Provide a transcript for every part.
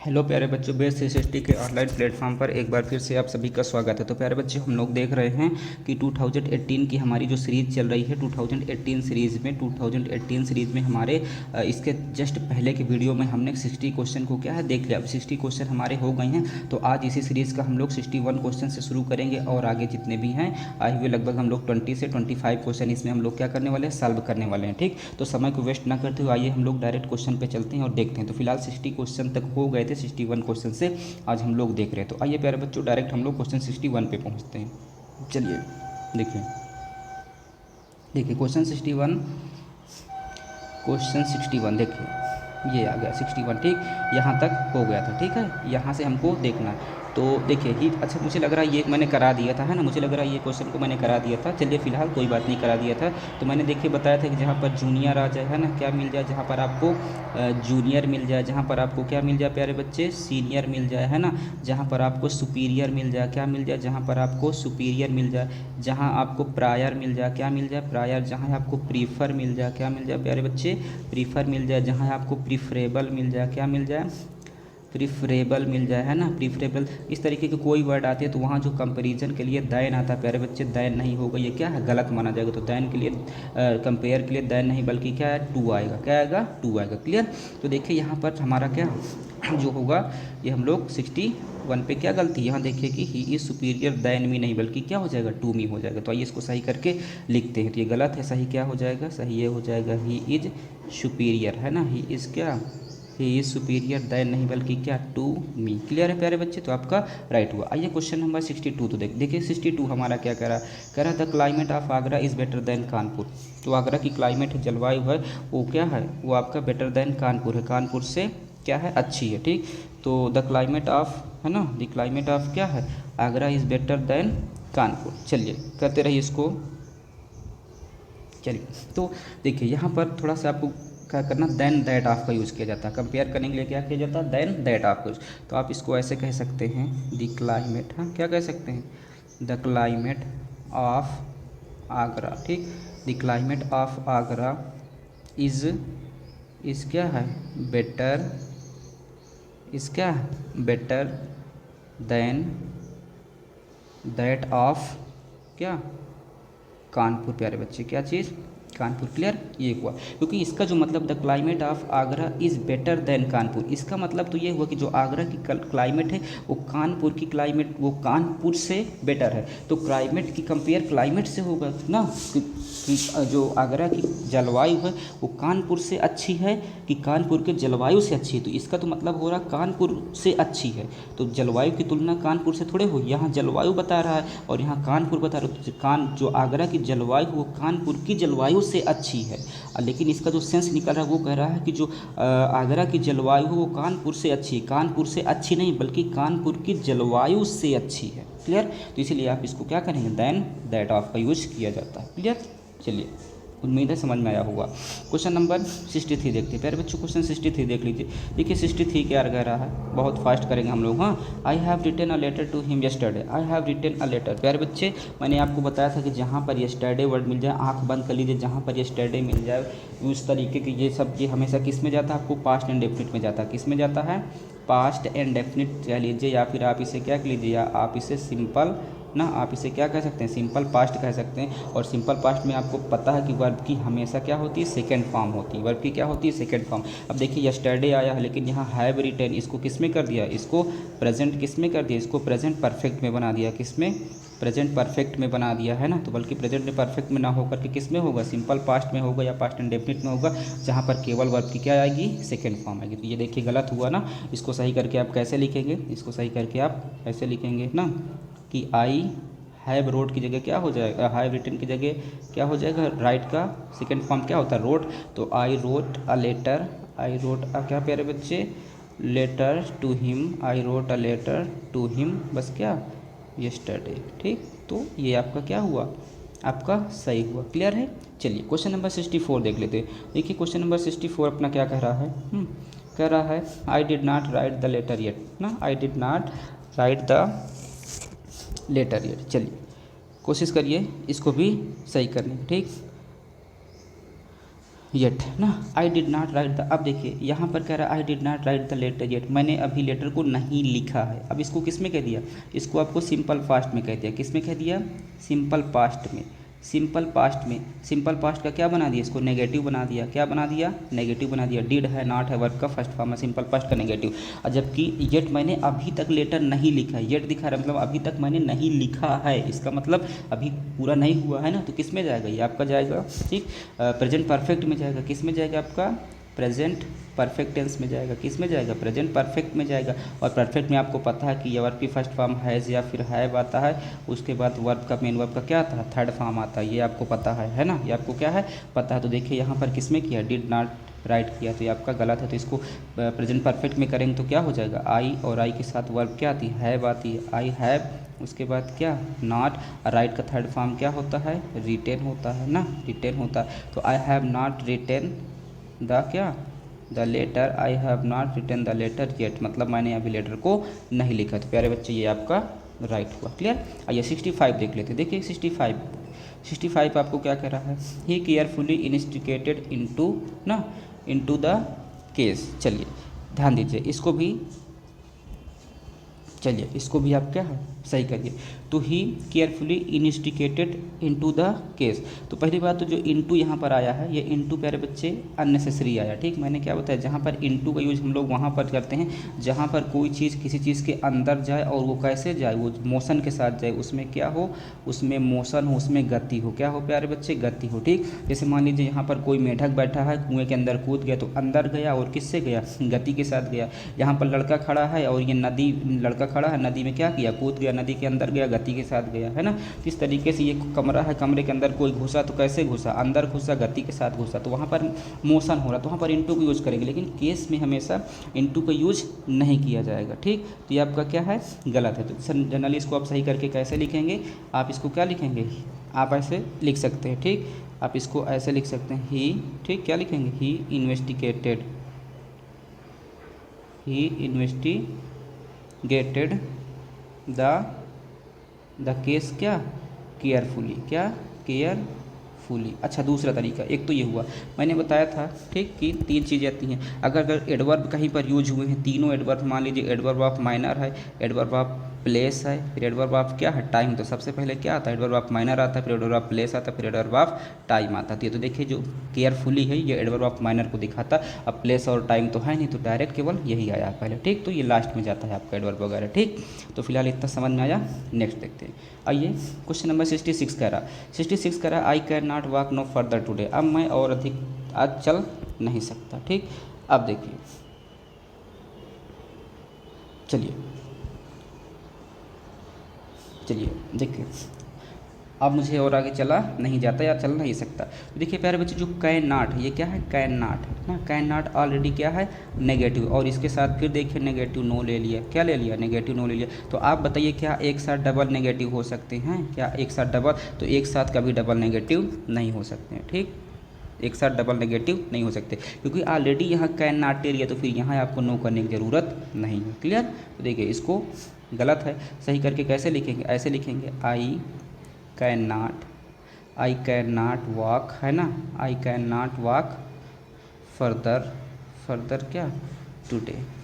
Hello प्यारे बच्चों, best 360 के ऑनलाइन प्लेटफॉर्म पर एक बार फिर से आप सभी का स्वागत है। तो प्यारे बच्चे, हम लोग देख रहे हैं कि 2018 की हमारी जो सीरीज़ चल रही है 2018 सीरीज़ में हमारे इसके जस्ट पहले के वीडियो में हमने 60 क्वेश्चन को क्या है देख लिया। अब 60 क्वेश्चन हमारे हो गए हैं, तो आज इसी सीरीज़ का हम लोग 61 क्वेश्चन से शुरू करेंगे और आगे जितने भी हैं आए हुए लगभग हम लोग 20 से 25 क्वेश्चन इसमें हम लोग क्या करने वाले हैं, सॉल्व करने वाले हैं। ठीक, तो समय को वेस्ट ना करते हुए आइए हम लोग डायरेक्ट क्वेश्चन पे चलते हैं और देखते हैं। तो फिलहाल 60 क्वेश्चन तक हो गए थे, 61 क्वेश्चन से आज हम लोग देख रहे हैं। तो आइए प्यारे बच्चों, डायरेक्ट हम लोग क्वेश्चन 61 पे पहुंचते हैं। चलिए देखिए देखिए क्वेश्चन 61 देखिए, ये आ गया 61। ठीक, यहाँ तक हो गया था। ठीक है, यहाँ से हमको देखना है। तो देखिए ही, अच्छा मुझे लग रहा है ये मैंने करा दिया था, है ना, मुझे लग रहा है ये क्वेश्चन को मैंने करा दिया था। चलिए फिलहाल कोई बात नहीं, करा दिया था। तो मैंने देखिए बताया था कि जहाँ पर जूनियर आ जाए, है ना, क्या मिल जाए, जहाँ पर आपको जूनियर मिल जाए, जहाँ पर आपको क्या मिल जाए प्यारे बच्चे, सीनियर मिल जाए, है ना, जहाँ पर आपको सुपीरियर मिल जाए, क्या मिल जाए, जहाँ पर आपको सुपीरियर मिल जाए, जहाँ आपको प्रायर मिल जाए, क्या मिल जाए, प्रायर, जहाँ आपको प्रीफर मिल जाए, क्या मिल जाए प्यारे बच्चे, प्रीफर मिल जाए, जहाँ आपको प्रीफरेबल मिल जाए, क्या मिल जाए, प्रीफरेबल मिल जाए, है ना, प्रीफरेबल। इस तरीके के कोई वर्ड आते हैं तो वहाँ जो कंपैरिजन के लिए दैन आता है प्यारे बच्चे, दैन नहीं होगा, ये क्या है, गलत माना जाएगा। तो दैन के लिए कंपेयर के लिए दैन नहीं बल्कि क्या है, टू आएगा, क्या आएगा, टू आएगा। क्लियर। तो देखिए यहाँ पर हमारा क्या जो होगा, ये हम लोग 61 पे क्या गलती, यहाँ देखिए कि he is superior than me नहीं बल्कि क्या हो जाएगा, टू मी हो जाएगा। तो आइए इसको सही करके लिखते हैं। तो ये गलत है, सही क्या हो जाएगा, सही ये हो जाएगा ही इज़ सुपीरियर, है ना, ही इज़ क्या, ही इज़ सुपीरियर दैन नहीं बल्कि क्या, टू मी। क्लियर है प्यारे बच्चे, तो आपका राइट हुआ। आइए क्वेश्चन नंबर 62। तो देखिए 62 हमारा क्या कह रहा the climate of Agra is better than Kanpur. तो आगरा की क्लाइमेट जलवायु है वो क्या है, वो आपका बेटर दैन कानपुर है, कानपुर से क्या है, अच्छी है। ठीक, तो द क्लाइमेट ऑफ, है ना, द क्लाइमेट ऑफ क्या है, Agra is better than Kanpur. चलिए करते रहिए इसको। चलिए तो देखिए यहाँ पर थोड़ा सा आपको क्या करना, दैन दैट ऑफ का यूज़ किया जाता है, कंपेयर करने के लिए क्या किया जाता है, दैन दैट ऑफ का यूज़। तो आप इसको ऐसे कह सकते हैं, द क्लाइमेट, हाँ क्या कह सकते हैं, द क्लाइमेट ऑफ आगरा। ठीक, the climate of Agra is क्या है, बेटर, इज़ क्या है, बेटर दैन दैट ऑफ क्या, कानपुर। प्यारे बच्चे क्या चीज़, कानपुर। क्लियर, ये हुआ, क्योंकि इसका जो मतलब the climate of Agra is better than Kanpur, इसका मतलब तो ये हुआ कि जो आगरा की क्लाइमेट है वो कानपुर की क्लाइमेट, वो कानपुर से बेटर है। तो क्लाइमेट की कंपेयर क्लाइमेट से होगा ना कि जो आगरा की जलवायु है वो कानपुर से अच्छी है कि कानपुर के जलवायु से अच्छी है। तो इसका तो मतलब हो रहा कानपुर से अच्छी है, तो जलवायु की तुलना कानपुर से थोड़े हो, यहाँ जलवायु बता रहा है और यहाँ कानपुर बता रहा है। तो जो आगरा की जलवायु वो कानपुर की जलवायु से अच्छी है, लेकिन इसका जो सेंस निकल रहा है वो कह रहा है कि जो आगरा की जलवायु है वो कानपुर से अच्छी, कानपुर से अच्छी नहीं बल्कि कानपुर की जलवायु से अच्छी है। क्लियर, तो इसीलिए आप इसको क्या करेंगे, दैन दैट ऑफ का यूज किया जाता है। क्लियर, चलिए उम्मीद है समझ में आया होगा। क्वेश्चन नंबर 63 देखते हैं प्यारे बच्चों, क्वेश्चन 63 देख लीजिए। देखिए 63 क्या कह रहा है, बहुत फास्ट करेंगे हम लोग। हाँ, I have written a letter to him yesterday, I have written a letter. प्यारे बच्चे, मैंने आपको बताया था कि जहाँ पर यस्टरडे वर्ड मिल जाए, आंख बंद कर लीजिए, जहाँ पर यस्टरडे मिल जाए उस तरीके की ये सब, ये हमेशा किस में जाता है, आपको पास्ट एंड डेफिनिट में जाता है। किस में जाता है, पास्ट एंड डेफिनिट कह लीजिए, या फिर आप इसे क्या कह लीजिए, या आप इसे सिंपल ना, आप इसे क्या कह सकते हैं, सिंपल पास्ट कह सकते हैं। और सिंपल पास्ट में आपको पता है कि वर्ब की हमेशा क्या होती है, सेकंड फॉर्म होती है, वर्ब की क्या होती है, सेकंड फॉर्म। अब देखिए यस्टरडे आया है लेकिन यहाँ हैव रिटन, इसको किस में कर दिया, इसको प्रेजेंट किस में कर दिया, इसको प्रेजेंट परफेक्ट में बना दिया, किस में, प्रेजेंट परफेक्ट में बना दिया, है ना। तो बल्कि प्रेजेंट में परफेक्ट में ना होकर के किस में होगा, सिंपल पास्ट में होगा या पास्ट इंडेफिनिट में होगा, जहाँ पर केवल वर्ब की क्या आएगी, सेकंड फॉर्म आएगी। तो ये देखिए गलत हुआ ना, इसको सही करके आप कैसे लिखेंगे, इसको सही करके आप ऐसे लिखेंगे ना कि आई हैव रोट की जगह क्या हो जाएगा, हैव रिटन की जगह क्या हो जाएगा, राइट का सेकंड फॉर्म क्या होता है, रोट। तो I wrote a letter, I wrote a क्या प्यारे बच्चे, letter to him, I wrote a letter to him, बस क्या, यस्टरडे। ठीक, तो ये आपका क्या हुआ, आपका सही हुआ। क्लियर है। चलिए क्वेश्चन नंबर 64 देख लेते हैं। देखिए क्वेश्चन नंबर 64 अपना क्या कह रहा है, कह रहा है I did not write the letter yet ना, I did not write the letter yet. चलिए कोशिश करिए इसको भी सही करने की। ठीक, येट ना, I did not write the, अब देखिए यहाँ पर कह रहा है I did not write the letter yet, मैंने अभी लेटर को नहीं लिखा है। अब इसको किस में कह दिया, इसको आपको सिंपल पास्ट में कह दिया। किस में कह दिया, सिंपल पास्ट में। सिंपल पास्ट में, सिंपल पास्ट का क्या बना दिया, इसको नेगेटिव बना दिया। क्या बना दिया, नेगेटिव बना दिया। डिड है, नॉट है, वर्ब का फर्स्ट फॉर्म है, सिंपल पास्ट का नेगेटिव। और जबकि येट मैंने अभी तक लेटर नहीं लिखा है, येट दिखा रहा है मतलब अभी तक मैंने नहीं लिखा है, इसका मतलब अभी पूरा नहीं हुआ है ना। तो किस में जाएगा, ये आपका जाएगा ठीक प्रेजेंट परफेक्ट में जाएगा। किस में जाएगा, आपका प्रेजेंट परफेक्ट टेंस में जाएगा। किस में जाएगा, प्रेजेंट परफेक्ट में जाएगा। और परफेक्ट में आपको पता है कि ये वर्ब की फर्स्ट फॉर्म हैज़ या फिर हैव आता है, उसके बाद वर्ब का मेन वर्ब का क्या आता है, थर्ड फॉर्म आता है। ये आपको पता है ना, ये आपको क्या है पता है। तो देखिए यहाँ पर किस में किया, डिड नॉट राइट किया, तो ये आपका गलत है। तो इसको प्रेजेंट परफेक्ट में करेंगे तो क्या हो जाएगा, आई, और आई के साथ वर्ब क्या आती है, हैव आती है। आई हैव, उसके बाद क्या, नॉट, राइट का थर्ड फॉर्म क्या होता है, रिटेन होता है ना, रिटेन होता है। तो I have not written the क्या, the letter, I have not written the letter yet, मतलब मैंने अभी लेटर को नहीं लिखा। तो प्यारे बच्चे ये आपका राइट हुआ। क्लियर। आइए 65 देख लेते हैं। देखिए 65 आपको क्या कह रहा है, ही केयरफुली इन्वेस्टिगेटेड इनटू ना, इनटू द केस। चलिए ध्यान दीजिए, इसको भी चलिए इसको भी आप क्या है सही करिए। तो he carefully investigated into the case. तो पहली बात तो जो इनटू यहाँ पर आया है, ये इनटू प्यारे बच्चे अननेसेसरी आया। ठीक, मैंने क्या बताया, जहाँ पर इनटू का यूज़ हम लोग वहाँ पर करते हैं जहाँ पर कोई चीज़ किसी चीज़ के अंदर जाए और वो कैसे जाए, वो मोशन के साथ जाए, उसमें क्या हो, उसमें मोशन हो, उसमें गति हो। क्या हो प्यारे बच्चे, गति हो। ठीक, जैसे मान लीजिए यहाँ पर कोई मेढक बैठा है, कुएँ के अंदर कूद गया, तो अंदर गया और किससे गया, गति के साथ गया। यहाँ पर लड़का खड़ा है और ये नदी, लड़का खड़ा है, नदी में क्या किया, कूद गया, नदी के अंदर गया, गति के साथ गया, है ना। तो इस तरीके से ये कमरा है, कमरे के अंदर कोई घुसा तो कैसे घुसा, अंदर घुसा, गति के साथ घुसा, तो वहाँ पर मोशन हो रहा, तो वहाँ पर इनटू का यूज करेंगे। लेकिन केस में हमेशा इनटू का यूज नहीं किया जाएगा। ठीक, तो ये आपका क्या है, गलत है। तो जनरली इसको आप सही करके कैसे लिखेंगे, आप इसको क्या लिखेंगे, आप ऐसे लिख सकते हैं। ठीक, आप इसको ऐसे लिख सकते हैं, ही, ठीक, क्या लिखेंगे, he investigated, he investigated the case क्या, केयरफुली, क्या, केयरफुली। अच्छा दूसरा तरीका, एक तो ये हुआ मैंने बताया था ठीक कि 3 चीज़ें आती हैं। अगर एडवर्ब कहीं पर यूज हुए हैं, तीनों एडवर्ब, मान लीजिए एडवर्ब ऑफ माइनर है, एडवर्ब ऑफ प्लेस है, फिर एडवर्ब ऑफ क्या है, टाइम। तो सबसे पहले क्या आता है, एडवर्ब ऑफ माइनर आता है, फिर एडवर्ब ऑफ प्लेस आता है, फिर एडवर्ब ऑफ टाइम आता है। तो ये तो देखिए जो केयरफुली है ये एडवर्ब ऑफ माइनर को दिखाता, अब प्लेस और टाइम तो है नहीं, तो डायरेक्ट केवल यही आया पहले। ठीक, तो ये लास्ट में जाता है आपका एडवर्ब वगैरह। ठीक, तो फिलहाल इतना समझ में आया। नेक्स्ट देखते हैं। आइए क्वेश्चन नंबर 66 कह रहा, 66 कह रहा I can not walk no further today, अब मैं और अधिक आज चल नहीं सकता। ठीक, अब देखिए, चलिए देखिए, अब मुझे और आगे चला नहीं जाता या चल नहीं सकता। तो देखिए प्यारे बच्चे, जो कैन नॉट है ये क्या है, कैन नॉट है ना, कैन नॉट ऑलरेडी क्या है, नेगेटिव, और इसके साथ फिर देखिए नेगेटिव नो ले लिया, क्या ले लिया, नेगेटिव नो ले लिया। तो आप बताइए क्या एक साथ डबल नेगेटिव हो सकते हैं, क्या एक साथ डबल, तो एक साथ कभी डबल नेगेटिव नहीं हो सकते हैं। ठीक, एक साथ डबल नेगेटिव नहीं हो सकते, क्योंकि ऑलरेडी यहाँ कैन नॉट ले लिया, तो फिर यहाँ आपको नो करने की ज़रूरत नहीं है। क्लियर। तो देखिए इसको गलत है, सही करके कैसे लिखेंगे, ऐसे लिखेंगे आई कैन नॉट वॉक, है ना, आई कैन नॉट वॉक फर्दर क्या,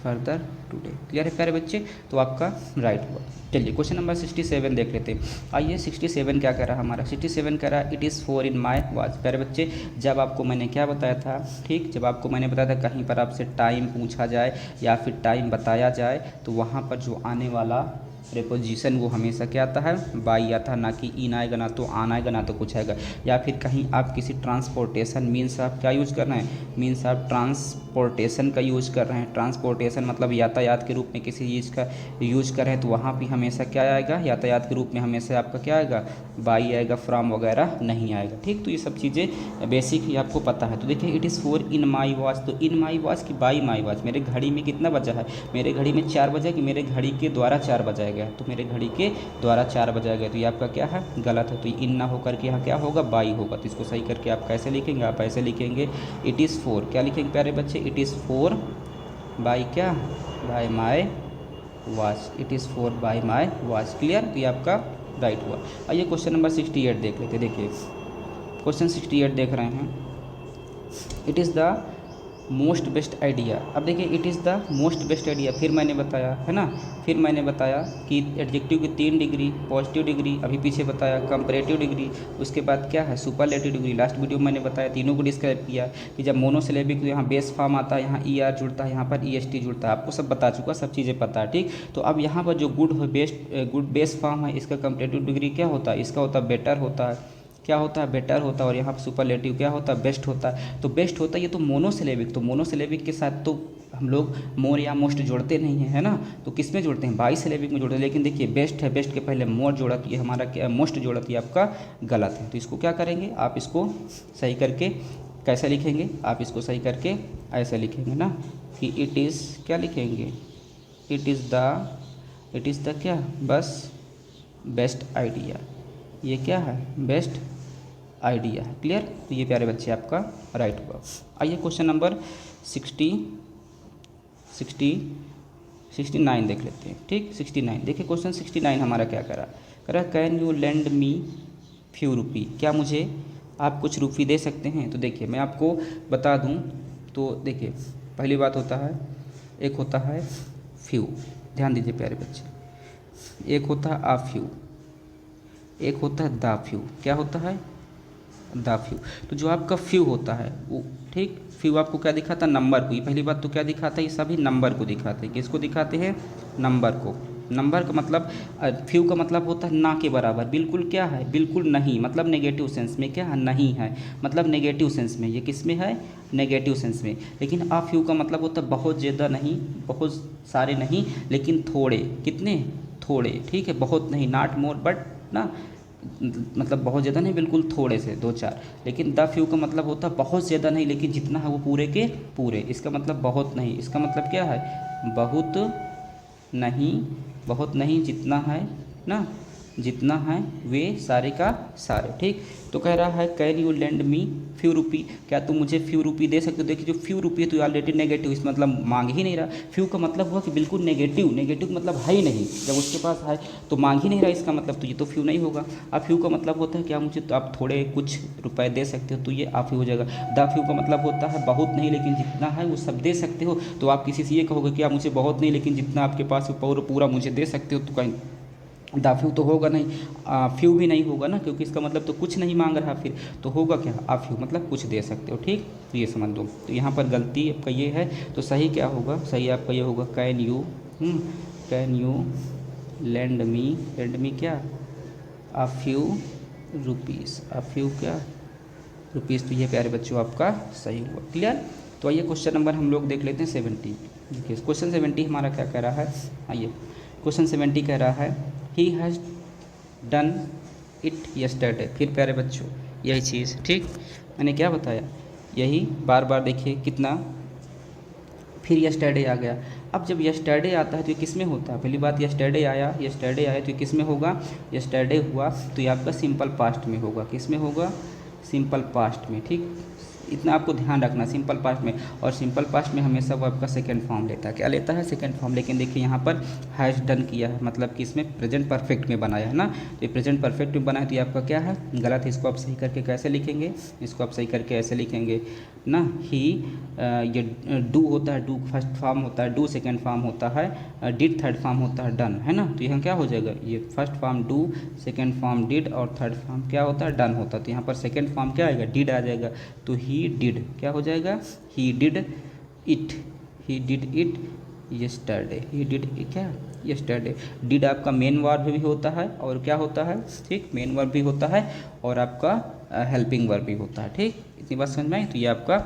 फर्दर टुडे। क्लियर है प्यारे बच्चे, तो आपका राइट हुआ। चलिए क्वेश्चन नंबर 67 देख लेते हैं। आइए 67 क्या कह रहा है हमारा, 67 कह रहा है it is 4 in my watch. प्यारे बच्चे, जब आपको मैंने क्या बताया था, ठीक, जब आपको मैंने बताया था कहीं पर आपसे टाइम पूछा जाए या फिर टाइम बताया जाए, तो वहाँ पर जो आने वाला प्रीपोजिशन वो हमेशा क्या आता है, बाई आता है, ना कि इन आएगा, ना तो आन आएगा, ना तो कुछ आएगा। या फिर कहीं आप किसी ट्रांसपोर्टेशन मीन्स आप क्या यूज़ कर रहे हैं, मीन्स आप ट्रांसपोर्टेशन का यूज़ कर रहे हैं, ट्रांसपोर्टेशन मतलब यातायात के रूप में किसी चीज़ का यूज़ कर रहे हैं, तो वहाँ भी हमेशा क्या आएगा, यातायात के रूप में हमेशा आपका क्या आएगा, बाई आएगा, फ्रॉम वगैरह नहीं आएगा। ठीक, तो ये सब चीज़ें बेसिक ही आपको पता है। तो देखिए it is 4 in my watch, तो इन माई वॉच की बाई माई वॉच, मेरे घड़ी में कितना बजा है, मेरे घड़ी में 4 बजा कि मेरे घड़ी के द्वारा 4 बजाया गया, तो मेरे घड़ी के द्वारा 4 बजाया गया, तो ये आपका क्या है, गलत है। तो इन ना होकर के यहाँ क्या होगा, बाई होगा। तो इसको सही करके आप कैसे लिखेंगे, आप ऐसे लिखेंगे इट इज़ 4, क्या लिखेंगे प्यारे बच्चे, इट इज़ 4 बाई क्या, by my watch, it is 4 by my watch. Clear, तो ये आपका राइट हुआ। आइए क्वेश्चन नंबर 68 देख लेते। देखिए क्वेश्चन 68 देख रहे हैं, it is the most best idea. अब देखिए it is the most best idea, फिर मैंने बताया है ना, फिर मैंने बताया कि एडजेक्टिव की 3 डिग्री, पॉजिटिव डिग्री, अभी पीछे बताया कंपैरेटिव डिग्री, उसके बाद क्या है सुपरलेटिव डिग्री। लास्ट वीडियो में मैंने बताया, तीनों को डिस्क्राइब किया कि जब मोनोसिलेबिक तो यहाँ बेस फॉर्म आता है, यहाँ ER जुड़ता है, यहाँ पर EST जुड़ता है, आपको सब बता चुका, सब चीज़ें पता है, ठीक। तो अब यहाँ पर जो गुड बेस फॉर्म है, इसका कंपैरेटिव डिग्री क्या होता है, इसका होता है बेटर होता है, क्या होता है बेटर होता है, और यहाँ पर सुपरलेटिव क्या होता है बेस्ट होता है। तो बेस्ट होता है ये तो मोनोसिलेबिक, तो मोनोसिलेबिक के साथ तो हम लोग मोर या मोस्ट जोड़ते नहीं हैं, है ना, तो किस में जोड़ते हैं, बाईसिलेबिक में जोड़ते हैं। लेकिन देखिए बेस्ट है, बेस्ट के पहले मोर जोड़ा, तो ये हमारा क्या मोस्ट जोड़ा, तो ये आपका गलत है। तो इसको क्या करेंगे, आप इसको सही करके कैसे लिखेंगे, आप इसको सही करके ऐसे लिखेंगे ना कि इट इज़, क्या लिखेंगे, इट इज़ द क्या, बस बेस्ट आइडिया, ये क्या है बेस्ट आइडिया है। क्लियर। तो ये प्यारे बच्चे आपका राइट हुआ। आइए क्वेश्चन नंबर 69 देख लेते हैं, ठीक। 69 देखिए, क्वेश्चन 69 हमारा क्या करा, can you lend me few rupee, क्या मुझे आप कुछ रुपये दे सकते हैं। तो देखिए मैं आपको बता दूं, तो देखिए पहली बात होता है, एक होता है फ्यू, ध्यान दीजिए प्यारे बच्चे, एक होता है आ फ्यू, एक होता है द फ्यू, क्या होता है द फ्यू। तो जो आपका फ्यू होता है वो, ठीक, फ्यू आपको क्या दिखाता है, नंबर को। ये पहली बात तो क्या दिखाता है, ये सभी नंबर को दिखाते हैं। किसको दिखाते हैं, नंबर को। नंबर का मतलब, फ्यू का मतलब होता है ना के बराबर, बिल्कुल क्या है, बिल्कुल नहीं, मतलब नेगेटिव सेंस में क्या है, नहीं है, मतलब नेगेटिव सेंस में, ये किस में है, नेगेटिव सेंस में। लेकिन आ फ्यू का मतलब होता है बहुत ज़्यादा नहीं, बहुत सारे नहीं, लेकिन थोड़े, कितने, थोड़े, ठीक है, बहुत नहीं, नॉट मोर बट ना, मतलब बहुत ज़्यादा नहीं, बिल्कुल थोड़े से 2-4। लेकिन द फ्यू का मतलब होता है बहुत ज़्यादा नहीं, लेकिन जितना है वो पूरे के पूरे। इसका मतलब बहुत नहीं, इसका मतलब क्या है, बहुत नहीं, बहुत नहीं, जितना है ना, जितना है वे सारे का सारे, ठीक। तो कह रहा है can you lend me few rupee, क्या तुम मुझे फ्यू रुपी दे सकते हो। देखिए जो फ्यू रुपी है तो ऑलरेडी नेगेटिव, इस मतलब मांग ही नहीं रहा। फ्यू का मतलब हुआ कि बिल्कुल नेगेटिव, नेगेटिव मतलब है ही नहीं, जब उसके पास है तो मांग ही नहीं रहा, इसका मतलब तो ये तो फ्यू नहीं होगा। अब फ्यू का मतलब होता है क्या, मुझे तो आप थोड़े कुछ रुपए दे सकते हो, तो ये आप ही हो जाएगा। द फ्यू का मतलब होता है बहुत नहीं, लेकिन जितना है वो सब दे सकते हो, तो आप किसी से ये कहोगे कि आप मुझे बहुत नहीं, लेकिन जितना आपके पास पूरा मुझे दे सकते हो, तो कहीं द फ्यू तो होगा नहीं, फ्यू भी नहीं होगा ना, क्योंकि इसका मतलब तो कुछ नहीं मांग रहा, फिर तो होगा क्या, आ फ्यू मतलब कुछ दे सकते हो, ठीक। तो ये समझ दो। तो यहाँ पर गलती आपका ये है, तो सही क्या होगा, सही आपका ये होगा कैन यू लेंड मी क्या, आ फ्यू रुपीज़, आ फ्यू क्या रुपीज़। तो ये प्यारे बच्चों आपका सही हुआ। क्लियर। तो आइए क्वेश्चन नंबर हम लोग देख लेते हैं 70। देखिए क्वेश्चन 70 हमारा क्या कह रहा है, आइए क्वेश्चन 70 कह रहा है he has done it yesterday. फिर प्यारे बच्चों यही चीज़, ठीक, मैंने क्या बताया, यही बार बार देखिए कितना, फिर यस्टरडे आ गया। अब जब यस्टरडे आता है तो ये किस में होता है, पहली बात यस्टरडे आया तो ये किस में होगा, यस्टरडे हुआ तो ये आपका सिंपल पास्ट में होगा, किस में होगा, सिंपल पास्ट में, ठीक। इतना आपको ध्यान रखना, सिंपल पास्ट में, और सिंपल पास्ट में हमेशा वो आपका सेकंड फॉर्म लेता है, क्या लेता है, सेकंड फॉर्म। लेकिन देखिए यहाँ पर हैज़ डन किया है, मतलब कि इसमें प्रेजेंट परफेक्ट में बनाया है ना, तो ये प्रेजेंट परफेक्ट में बनाया, तो ये आपका क्या है, गलत है। इसको आप सही करके कैसे लिखेंगे, इसको आप सही करके ऐसे लिखेंगे ना, ही, ये डू होता है, डू फर्स्ट फॉर्म होता है, डू सेकेंड फॉर्म होता है, डिड थर्ड फॉर्म होता है, डन, है ना। तो यहाँ क्या हो जाएगा, ये first form do, second form did, और थर्ड फॉर्म क्या होता है, डन होता है। तो यहाँ पर सेकेंड फॉर्म क्या आएगा, डिड आ जाएगा, तो ही डिड क्या हो जाएगा, he did it yesterday, he did क्या, यस्टरडे। डिड आपका मेन वर्ब भी होता है, और क्या होता है, ठीक, मेन वर्ब भी होता है, और आपका हेल्पिंग वर्ब भी होता है, ठीक। इतनी बात समझ में आई। तो ये आपका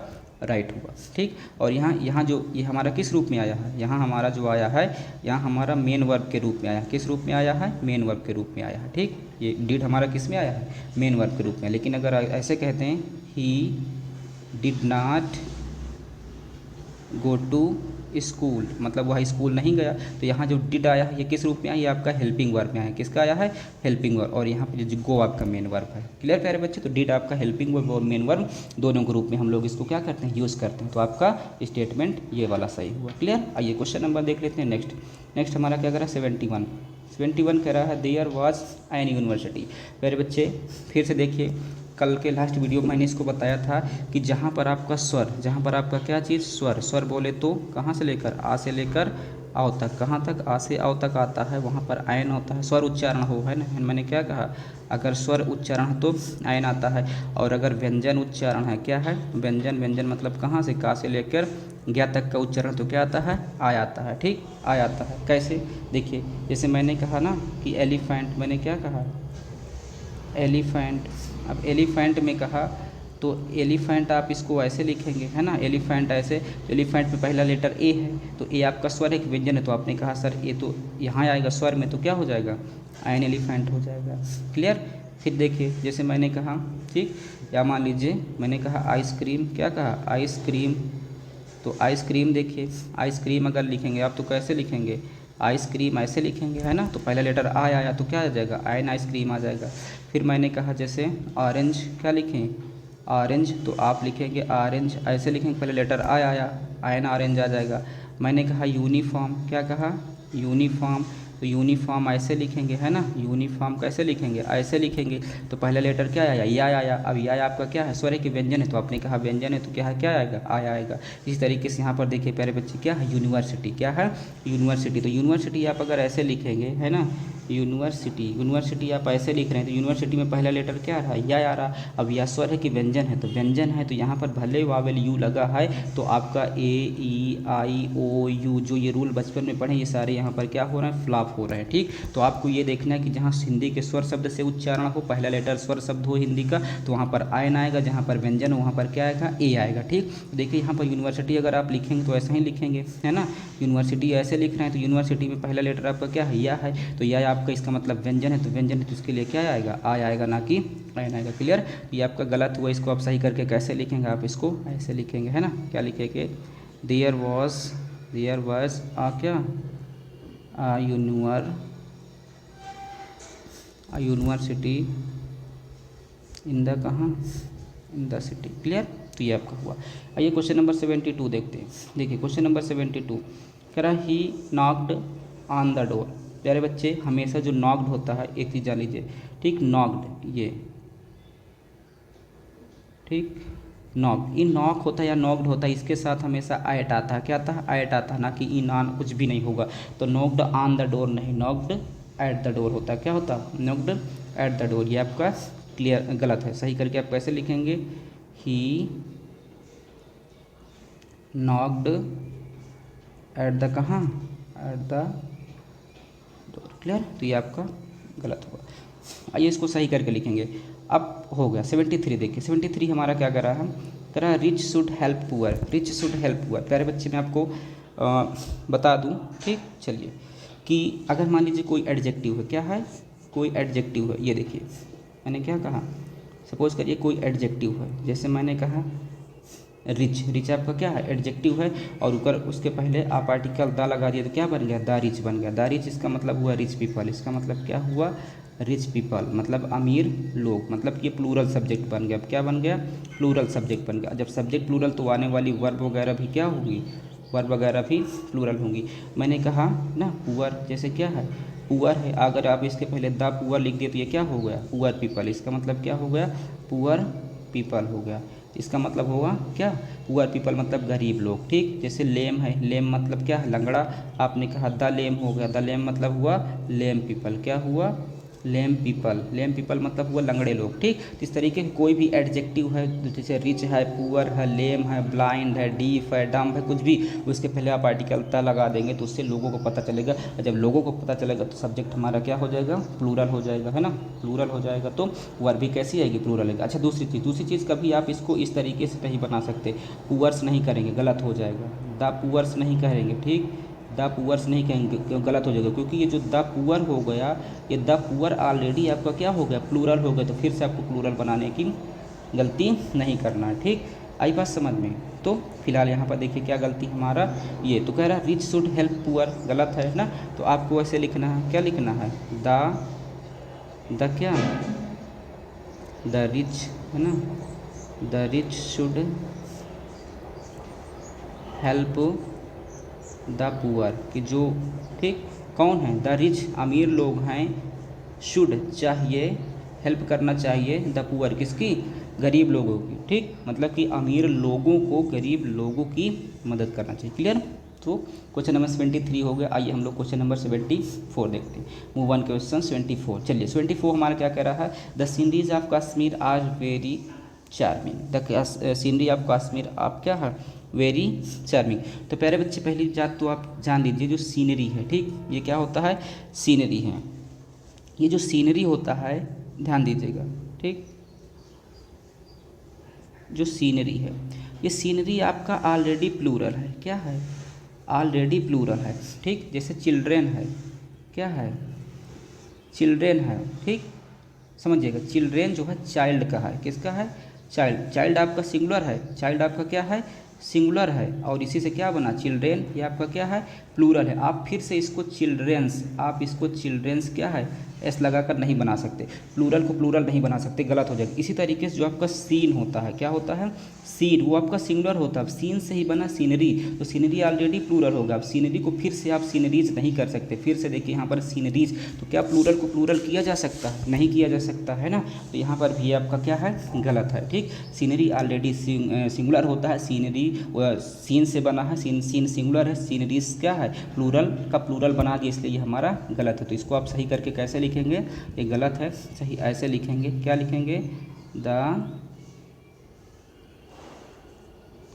राइट हुआ, ठीक। और यहाँ जो ये हमारा किस रूप में आया है, यहाँ हमारा जो आया है, यहाँ हमारा मेन वर्ब के रूप में आया है, किस रूप में आया है, मेन वर्ब के रूप में आया है, ठीक। ये डिड हमारा किस में आया है, मेन वर्ब के रूप में। लेकिन अगर ऐसे कहते हैं he did not go to school, मतलब वह स्कूल नहीं गया, तो यहाँ जो डिड आया है ये किस रूप में आया, ये आपका हेल्पिंग वर्ब में आया, किसका आया है, हेल्पिंग वर्ब। और यहाँ पे जो गो आपका मेन वर्ब है। क्लियर प्यारे बच्चे। तो डिड आपका हेल्पिंग वर्ब और मेन वर्ब दोनों के रूप में हम लोग इसको क्या करते हैं, यूज़ करते हैं। तो आपका स्टेटमेंट ये वाला सही हुआ। क्लियर। आइए क्वेश्चन नंबर देख लेते हैं नेक्स्ट हमारा क्या कर रहा है, 71 कह रहा है देयर वॉज एन यूनिवर्सिटी। प्यारे बच्चे फिर से देखिए कल के लास्ट वीडियो में मैंने इसको बताया था कि जहाँ पर आपका स्वर, जहाँ पर आपका क्या चीज़, स्वर, स्वर बोले तो कहाँ से लेकर, आ से लेकर आओ तक, कहाँ तक, आ से आओ तक आता है, वहाँ पर आयन होता है, स्वर उच्चारण हो, है ना। मैंने क्या कहा, अगर स्वर उच्चारण है तो आयन आता है, और अगर व्यंजन उच्चारण है, क्या है, व्यंजन, व्यंजन मतलब कहाँ से, का से लेकर ज्ञा तक का उच्चारण तो क्या आता है, आ आता है। ठीक, आ आता है। कैसे, देखिए जैसे मैंने कहा ना कि एलिफेंट, मैंने क्या कहा, एलिफेंट। अब एलिफेंट में कहा तो एलिफेंट आप इसको ऐसे लिखेंगे, है ना, एलिफेंट ऐसे, तो एलिफेंट में पहला लेटर ए है, तो ए आपका स्वर एक व्यंजन है, तो आपने कहा सर ए तो यहाँ आएगा स्वर में, तो क्या हो जाएगा, आयन एलिफेंट हो जाएगा। क्लियर। फिर देखिए जैसे मैंने कहा, ठीक, या मान लीजिए मैंने कहा आइसक्रीम, क्या कहा, आइसक्रीम, तो आइसक्रीम, देखिए आइसक्रीम अगर लिखेंगे आप तो कैसे लिखेंगे, आइसक्रीम ऐसे लिखेंगे, है ना, तो पहला लेटर आ आया तो क्या आ जाएगा, आयन आइसक्रीम आ जाएगा। फिर मैंने कहा जैसे ऑरेंज, क्या लिखें, ऑरेंज, तो आप लिखेंगे ऑरेंज ऐसे लिखेंगे, पहले लेटर आ आया, आयन ऑरेंज आ जाएगा। मैंने कहा यूनिफॉर्म, क्या कहा, यूनिफॉर्म, तो यूनिफॉर्म ऐसे लिखेंगे, है ना, यूनिफॉर्म कैसे लिखेंगे, ऐसे लिखेंगे, तो पहला लेटर क्या आया, या आया। अब या आपका क्या है, स्वर के व्यंजन है, तो आपने कहा व्यंजन है तो क्या है, क्या आएगा, आया आएगा। इसी तरीके से यहाँ पर देखिए प्यारे बच्चे, क्या है, यूनिवर्सिटी, क्या है, यूनिवर्सिटी, तो यूनिवर्सिटी आप अगर ऐसे लिखेंगे, है ना, यूनिवर्सिटी, यूनिवर्सिटी आप ऐसे लिख रहे हैं, तो यूनिवर्सिटी में पहला लेटर क्या आ रहा है, या आ रहा। अब या स्वर है कि व्यंजन है, तो व्यंजन है तो यहाँ पर भले वावेल यू लगा है, तो आपका ए, ई, आई, ओ, यू, जो ये रूल बचपन में पढ़े, ये सारे यहाँ पर क्या हो रहे हैं, फ्लॉप हो रहे हैं। ठीक, तो आपको ये देखना है कि जहाँ हिंदी के स्वर शब्द से उच्चारण हो, पहला लेटर स्वर शब्द हो हिंदी का, तो वहाँ पर आयन आएगा, जहाँ पर व्यंजन हो वहाँ पर क्या आएगा, ए आएगा। ठीक, देखिए यहाँ पर यूनिवर्सिटी अगर आप लिखेंगे तो ऐसा ही लिखेंगे, है ना, यूनिवर्सिटी ऐसे लिख रहे हैं, तो यूनिवर्सिटी में पहला लेटर आपका क्या है, या है, तो या आपका इसका मतलब व्यंजन है, तो व्यंजन है तो इसके लिए क्या आएगा, आ आएगा, ना कि आयन आएगा। क्लियर। ये आपका गलत हुआ, इसको आप सही करके कैसे लिखेंगे, आप इसको ऐसे लिखेंगे, है ना, क्या लिखेंगे, देयर वॉज क्या, यूनिवर्सिटी इन द कहाँ, इन द सिटी। क्लियर। तो ये आपका हुआ। आइए क्वेश्चन नंबर 72 देखते हैं। देखिए क्वेश्चन नंबर 72 कह रहा, ही नॉक्ड ऑन द डोर। प्यारे बच्चे, हमेशा जो नॉक्ड होता है, एक चीज़ जान लीजिए, ठीक, नॉक्ड, ये ठीक, नॉक, इन नॉक होता है या नॉक्ड होता है, इसके साथ हमेशा आयट आता है, क्या आता है, आयट आता है, ना कि इन ऑन कुछ भी नहीं होगा। तो नॉक्ड ऑन द डोर नहीं, नॉक्ड एट द डोर होता है, क्या होता है, नॉक्ड एट द डोर। ये आपका क्लियर गलत है, सही करके आप कैसे लिखेंगे, ही नॉक्ड एट द कहाँ, एट द डोर। क्लियर। तो ये आपका गलत हुआ। आइए इसको सही करके लिखेंगे। अब हो गया 73। देखिए 73 हमारा क्या कर रहा है, कह रहा है rich should help poor, rich should help poor. प्यारे बच्चे मैं आपको बता दूं, ठीक, चलिए, कि अगर मान लीजिए कोई एडजेक्टिव है, क्या है, कोई एडजेक्टिव है, ये देखिए मैंने क्या कहा, सपोज करिए कोई एडजेक्टिव है, जैसे मैंने कहा रिच, रिच आपका क्या है, एडजेक्टिव है, और ऊपर उसके पहले आप आर्टिकल द लगा दिए तो क्या बन गया, द रिच बन गया। द रिच इसका मतलब हुआ रिच पीपल, इसका मतलब क्या हुआ, रिच पीपल, मतलब अमीर लोग, मतलब कि प्लूरल सब्जेक्ट बन गया। अब क्या बन गया, प्लूरल सब्जेक्ट बन गया। जब सब्जेक्ट प्लूरल तो आने वाली वर्ब वगैरह भी क्या होगी, वर्ब वगैरह भी प्लूरल होंगी। मैंने कहा ना पुअर, जैसे क्या है, पुअर है, अगर आप इसके पहले द पुअर लिख दिए तो ये क्या हो गया, पुअर पीपल, इसका मतलब क्या हो गया, पुअर पीपल हो गया। इसका मतलब होगा क्या, पुअर पीपल मतलब गरीब लोग। ठीक, जैसे लेम है, लेम मतलब क्या है, लंगड़ा, आपने कहा द लेम हो गया, द लेम मतलब हुआ लेम पीपल, क्या हुआ, लेम पीपल, लेम पीपल मतलब हुआ लंगड़े लोग। ठीक, इस तरीके के कोई भी एडजेक्टिव है, जैसे रिच है, पुअर है, लेम है, ब्लाइंड है, डीफ है, डम्ब है, कुछ भी, उसके पहले आप आर्टिकल ता लगा देंगे तो उससे लोगों को पता चलेगा, और जब लोगों को पता चलेगा तो सब्जेक्ट हमारा क्या हो जाएगा, प्लूरल हो जाएगा, है ना, प्लूरल हो जाएगा, तो वर्ब भी कैसी आएगी, प्लूरल आएगा। अच्छा दूसरी चीज़ कभी आप इसको इस तरीके से नहीं बना सकते, पुअर्स नहीं करेंगे, गलत हो जाएगा, द पुअर्स नहीं कहेंगे, ठीक, द पुअर्स नहीं कहेंगे, क्यों गलत हो जाएगा, क्योंकि ये जो द पुअर हो गया, ये द पुअर ऑलरेडी आपका क्या हो गया, प्लूरल हो गया, तो फिर से आपको प्लूरल बनाने की गलती नहीं करना है। ठीक, आई बात समझ में। तो फिलहाल यहाँ पर देखिए क्या गलती हमारा, ये तो कह रहा है रिच शुड हेल्प पुअर, गलत है ना, तो आपको ऐसे लिखना है, क्या लिखना है, द क्या, द रिच, है ना, the rich should help the poor, कि जो, ठीक, कौन है, द रिच अमीर लोग हैं, शुड चाहिए, हेल्प करना चाहिए द पुअर, किसकी, गरीब लोगों की, ठीक, मतलब कि अमीर लोगों को गरीब लोगों की मदद करना चाहिए। क्लियर। तो क्वेश्चन नंबर 73 हो गया। आइए हम लोग क्वेश्चन नंबर 74 देखते हैं। Move on question 74। चलिए 74 हमारा क्या कह रहा है, the sceneries of Kashmir are very charming, the scenery of Kashmir आप क्या है, वेरी चार्मिंग। तो प्यारे बच्चे पहली बात तो आप जान लीजिए जो सीनरी है, ठीक, ये क्या होता है, सीनरी है। ये जो सीनरी होता है ध्यान दीजिएगा, ठीक, जो सीनरी है, ये सीनरी आपका ऑलरेडी प्लूरल है, क्या है, ऑलरेडी प्लूरल है, ठीक। जैसे चिल्ड्रेन है, क्या है, चिल्ड्रेन है, ठीक, समझिएगा। चिल्ड्रेन जो है चाइल्ड का है, किसका है, चाइल्ड। चाइल्ड आपका सिंगुलर है, चाइल्ड आपका क्या है, सिंगुलर है, और इसी से क्या बना, चिल्ड्रेन, ये आपका क्या है, प्लूरल है। आप फिर से इसको चिल्ड्रेंस, आप इसको चिल्ड्रेंस क्या है, एस लगाकर नहीं बना सकते, प्लूरल को प्लूरल नहीं बना सकते, गलत हो जाएगा। इसी तरीके से जो आपका सीन होता है, क्या होता है, सीन, वो आपका सिंगुलर होता है, सीन से ही बना सीनरी, तो सीनरी ऑलरेडी प्लूरल होगा। अब सीनरी को फिर से आप सीनरीज नहीं कर सकते। फिर से देखिए यहाँ पर सीनरीज, तो क्या प्लूरल को प्लूरल किया जा सकता है, नहीं किया जा सकता है ना, तो यहाँ पर भी आपका क्या है, गलत है, ठीक। सीनरी ऑलरेडी सिंगुलर होता है, सीनरी सीन से बना है, सीन सीन सिंगुलर है, सीनरीज क्या है, प्लूरल का प्लूरल बना दिया, इसलिए ये हमारा गलत है। तो इसको आप सही करके कैसे लिखेंगे, ये गलत है, सही ऐसे लिखेंगे, क्या लिखेंगे, द,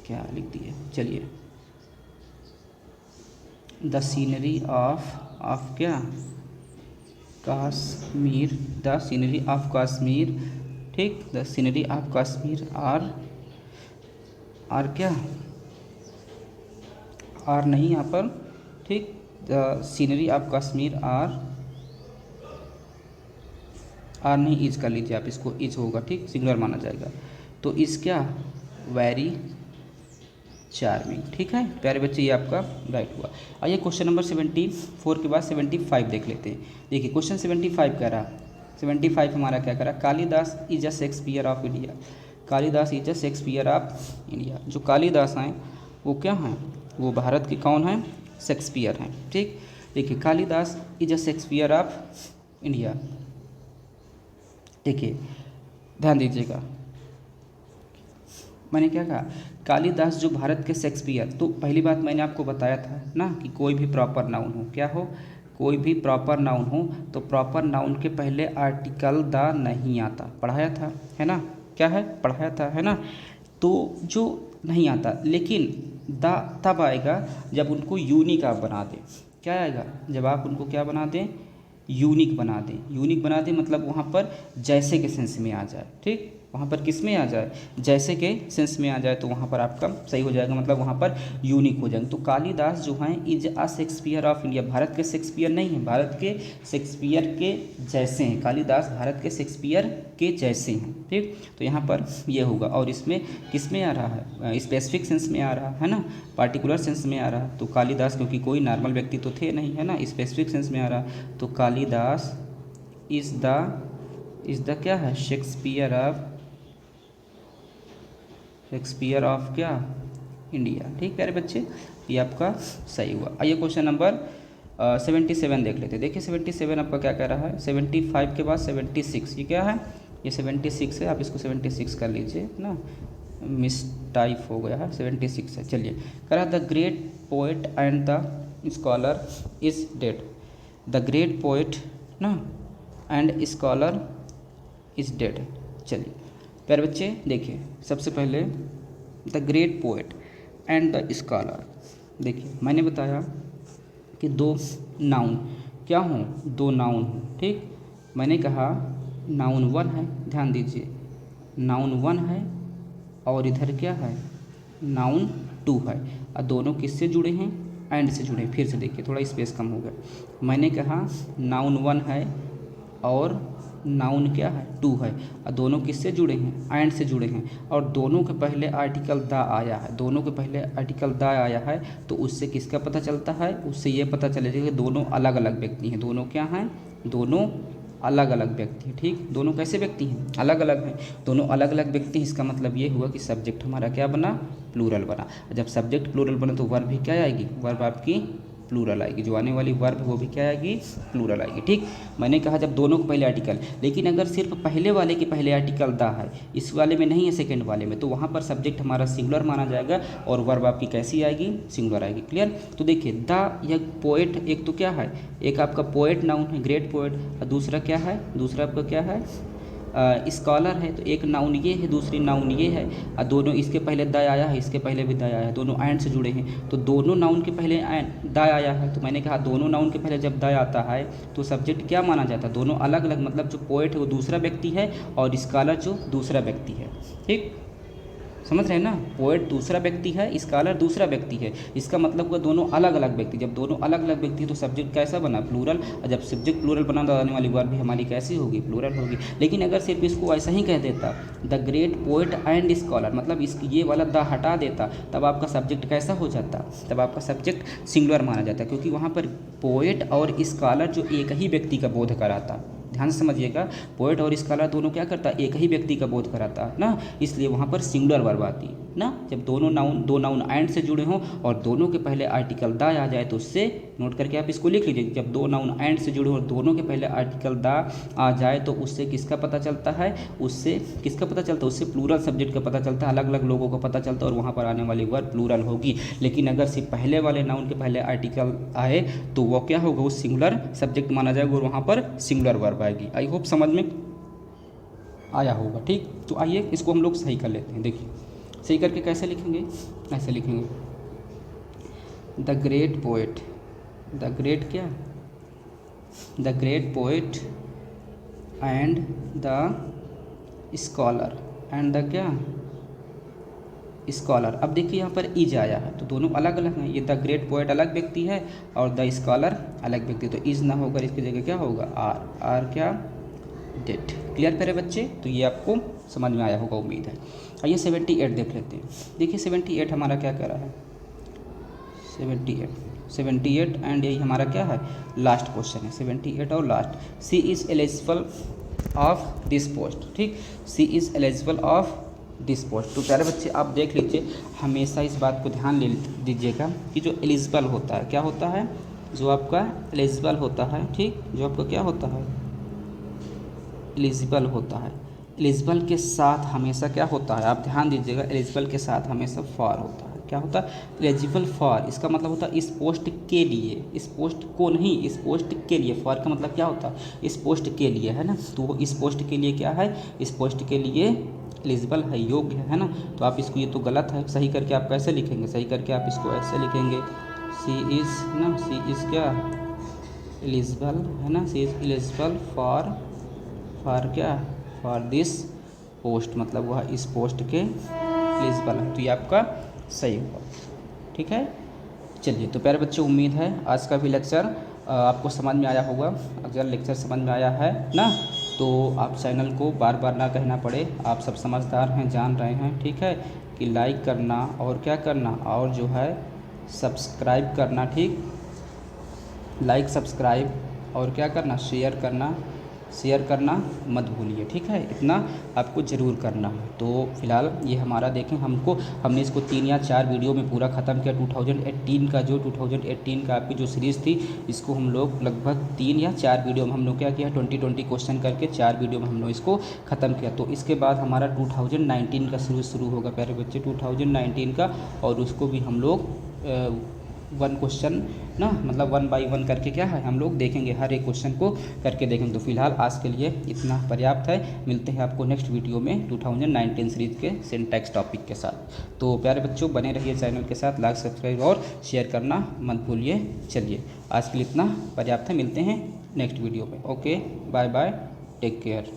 क्या लिख दिए, चलिए, द सीनरी ऑफ क्या, Kashmir, the scenery of Kashmir, ठीक, the scenery of Kashmir are क्या, आर नहीं यहाँ पर, ठीक, the scenery of Kashmir are नहीं, इज कर लीजिए आप, इसको इज होगा, ठीक, सिंगुलर माना जाएगा। तो इज क्या, वेरी चार्मिंग, ठीक है प्यारे बच्चे, ये आपका राइट हुआ। आइए क्वेश्चन नंबर 74 के बाद 75 देख लेते हैं। देखिए क्वेश्चन 75 कह रहा, 75 हमारा क्या कह रहा, Kalidas is a Shakespeare of India, Kalidas is a Shakespeare of India. जो कालिदास हैं वो क्या हैं, वो भारत के कौन हैं, शेक्सपियर हैं, ठीक। देखिए Kalidas is a Shakespeare of India, देखिए ध्यान दीजिएगा, मैंने क्या कहा, कालिदास जो भारत के शेक्सपियर, तो पहली बात मैंने आपको बताया था ना कि कोई भी प्रॉपर नाउन हो, क्या हो, कोई भी प्रॉपर नाउन हो तो प्रॉपर नाउन के पहले आर्टिकल द नहीं आता, पढ़ाया था, है ना, क्या है, पढ़ाया था, है ना। तो जो नहीं आता, लेकिन द तब आएगा जब उनको यूनिक आप बना दें, क्या आएगा, जब आप उनको क्या बना दें, यूनिक बना दें। यूनिक बना दें मतलब वहाँ पर जैसे के सेंस में आ जाए, ठीक, वहाँ पर किस में आ जाए, जैसे के सेंस में आ जाए, तो वहाँ पर आपका सही हो जाएगा, मतलब वहाँ पर यूनिक हो जाएंगे। तो कालिदास जो हैं is a Shakespeare of India, Bharat के शेक्सपियर नहीं है, भारत के शेक्सपियर के जैसे हैं, कालिदास भारत के शेक्सपियर के जैसे हैं, ठीक। तो यहाँ पर ये होगा, और इसमें किस में आ रहा है, स्पेसिफिक सेंस में आ रहा है ना, पार्टिकुलर सेंस में आ रहा है। तो कालिदास क्योंकि कोई नॉर्मल व्यक्ति तो थे नहीं, है ना, स्पेसिफिक सेंस में आ रहा, तो कालिदास इज़ द क्या है, शेक्सपियर ऑफ क्या, इंडिया, ठीक प्यारे बच्चे, ये आपका सही हुआ। आइए क्वेश्चन नंबर 77 देख लेते हैं। देखिए 77 आपका क्या कह रहा है, 75 के बाद 76, ये क्या है, ये 76 है, आप इसको 76 कर लीजिए ना, मिस टाइप हो गया है, 76 है। चलिए कह रहा, the great poet and the scholar is dead, the great poet ना एंड स्कॉलर इज़ डेड। चलिए प्यारे बच्चे देखिए, सबसे पहले the great poet and the scholar, देखिए मैंने बताया कि दो नाउन क्या हों, दो नाउन हों, ठीक। मैंने कहा नाउन वन है, ध्यान दीजिए, नाउन वन है, और इधर क्या है, नाउन टू है, और दोनों किससे जुड़े हैं, एंड से जुड़े हैं। फिर से देखिए थोड़ा स्पेस कम हो गया, मैंने कहा नाउन वन है और नाउन क्या है, टू है, और दोनों किससे जुड़े हैं, एंड से जुड़े हैं, और दोनों के पहले आर्टिकल द आया है, दोनों के पहले आर्टिकल द आया है, तो उससे किसका पता चलता है, उससे ये पता चलेगा कि दोनों अलग अलग व्यक्ति हैं, दोनों क्या हैं, दोनों अलग अलग व्यक्ति हैं, ठीक। दोनों कैसे व्यक्ति हैं, अलग अलग हैं, दोनों अलग अलग व्यक्ति हैं। इसका मतलब ये हुआ कि सब्जेक्ट हमारा क्या बना, प्लूरल बना। जब सब्जेक्ट प्लूरल बना तो वर्ब भी क्या आएगी, वर्ब आपकी प्लूरल आएगी, जो आने वाली वर्ब वो भी क्या आएगी, प्लूरल आएगी। ठीक, मैंने कहा जब दोनों को पहले आर्टिकल, लेकिन अगर सिर्फ पहले वाले के पहले आर्टिकल द है, इस वाले में नहीं है सेकंड वाले में, तो वहाँ पर सब्जेक्ट हमारा सिंगुलर माना जाएगा और वर्ब आपकी कैसी आएगी, सिंगुलर आएगी। क्लियर। तो देखिए द या पोएट, एक तो क्या है, एक आपका पोएट नाउन है, ग्रेट पोएट, और दूसरा क्या है, दूसरा आपका क्या है, स्कॉलर है। तो एक नाउन ये है, दूसरी नाउन ये है, और दोनों इसके पहले द आया है, इसके पहले भी द आया है, दोनों एंड से जुड़े हैं, तो दोनों नाउन के पहले द आया है। तो मैंने कहा दोनों नाउन के पहले जब द आता है तो सब्जेक्ट क्या माना जाता है, दोनों अलग अलग, मतलब जो पोएट है वो दूसरा व्यक्ति है और स्कॉलर जो दूसरा व्यक्ति है। ठीक, समझ रहे हैं ना, पोएट दूसरा व्यक्ति है, स्कॉलर दूसरा व्यक्ति है, इसका मतलब हुआ दोनों अलग अलग व्यक्ति। जब दोनों अलग अलग व्यक्ति तो सब्जेक्ट कैसा बना, प्लूरल, और जब सब्जेक्ट प्लूरल बना तो आने वाली वर्ब भी हमारी कैसी होगी, प्लूरल होगी। लेकिन अगर सिर्फ इसको ऐसा ही कह देता the great poet and scholar, मतलब इस ये वाला द हटा देता, तब आपका सब्जेक्ट कैसा हो जाता, तब आपका सब्जेक्ट सिंगुलर माना जाता, क्योंकि वहाँ पर पोएट और स्कॉलर जो एक ही व्यक्ति का बोध कराता। ध्यान से समझिएगा, पोएट और स्कॉलर दोनों क्या करता है, एक ही व्यक्ति का बोध कराता है ना, इसलिए वहाँ पर सिंगुलर वर्ब आती ना। जब दो नाउन एंड से जुड़े हों और दोनों के पहले आर्टिकल द आ जाए तो उससे नोट करके आप इसको लिख लीजिए। जब दो नाउन एंड से जुड़े हों और दोनों के पहले आर्टिकल द आ जाए तो उससे किसका पता चलता है, उससे किसका पता चलता है, उससे प्लूरल सब्जेक्ट का पता चलता है, अलग अलग लोगों का पता चलता है और वहाँ पर आने वाली वर्ब प्लूरल होगी। लेकिन अगर सिर्फ पहले वाले नाउन के पहले आर्टिकल आए तो वो क्या होगा, वो सिंगुलर सब्जेक्ट माना जाएगा और वहाँ पर सिंगुलर वर्ब आएगी। आई होप समझ में आया होगा। ठीक, तो आइए इसको हम लोग सही कर लेते हैं। देखिए सही करके कैसे लिखेंगे, ऐसे लिखेंगे the great poet, the great क्या, the great poet and the scholar, and the क्या, स्कॉलर। अब देखिए यहाँ पर इज आया है तो दोनों अलग अलग हैं, ये द ग्रेट पोएट अलग व्यक्ति है और द स्कॉलर अलग व्यक्ति, तो इज ना होकर इसकी जगह क्या होगा, आर, आर क्या, डेट। क्लियर करे बच्चे, तो ये आपको समझ में आया होगा उम्मीद है। आइए 78 देख लेते हैं। देखिए 78 हमारा क्या कह रहा है, 78 एंड यही हमारा क्या है, लास्ट क्वेश्चन है 78 और last. She is eligible of this post. ठीक, she is eligible of this post. तो प्यारे बच्चे आप देख लीजिए, हमेशा इस बात को ध्यान ले दीजिएगा कि जो एलिजिबल होता है, क्या होता है, जो आपका एलिजिबल होता है, ठीक, जो आपका क्या होता है, एलिजिबल होता है, एलिजिबल के साथ हमेशा क्या होता है, आप ध्यान दीजिएगा, एलिजिबल के साथ हमेशा फॉर होता है। क्या होता है, एलिजिबल फॉर, इसका मतलब होता है इस पोस्ट के लिए, इस पोस्ट को नहीं, इस पोस्ट के लिए। फॉर का मतलब क्या होता है, इस पोस्ट के लिए, है ना। तो इस पोस्ट के लिए क्या है, इस पोस्ट के लिए एलिजिबल है, योग्य है ना। तो आप इसको, ये तो गलत है, सही करके आप कैसे लिखेंगे, सही करके आप इसको ऐसे लिखेंगे, सी इज़ ना, सी इज़ क्या, एलिजिबल, है ना, सी इज़ एलिजिबल फॉर क्या, फॉर दिस पोस्ट, मतलब वह इस पोस्ट के एलिजिबल है। तो ये आपका सही होगा। ठीक है, चलिए तो प्यारे बच्चों, उम्मीद है आज का भी लेक्चर आपको समझ में आया होगा। अगर लेक्चर समझ में आया है ना, तो आप चैनल को बार बार ना कहना पड़े, आप सब समझदार हैं, जान रहे हैं, ठीक है, कि लाइक करना और क्या करना, और जो है सब्सक्राइब करना। ठीक, लाइक सब्सक्राइब और क्या करना, शेयर करना मत भूलिए। ठीक है, इतना आपको ज़रूर करना है। तो फिलहाल ये हमारा देखें, हमने इसको 3 या 4 वीडियो में पूरा ख़त्म किया। 2018 का जो 2018 का आपकी जो सीरीज़ थी, इसको हम लोग लगभग 3 या 4 वीडियो में हम लोग क्या किया, 20 क्वेश्चन करके 4 वीडियो में हम लोग इसको ख़त्म किया। तो इसके बाद हमारा 2019 का शुरू होगा प्यारे बच्चे, 2019 का, और उसको भी हम लोग 1 क्वेश्चन ना, मतलब 1 बाई 1 करके क्या है हम लोग देखेंगे, हर एक क्वेश्चन को करके देखेंगे। तो फिलहाल आज के लिए इतना पर्याप्त है। मिलते हैं आपको नेक्स्ट वीडियो में 2019 सीरीज़ के सिंटैक्स टॉपिक के साथ। तो प्यारे बच्चों बने रहिए चैनल के साथ, लाइक सब्सक्राइब और शेयर करना मत भूलिए। चलिए आज के लिए इतना पर्याप्त है, मिलते हैं नेक्स्ट वीडियो में। Okay, bye bye, take care.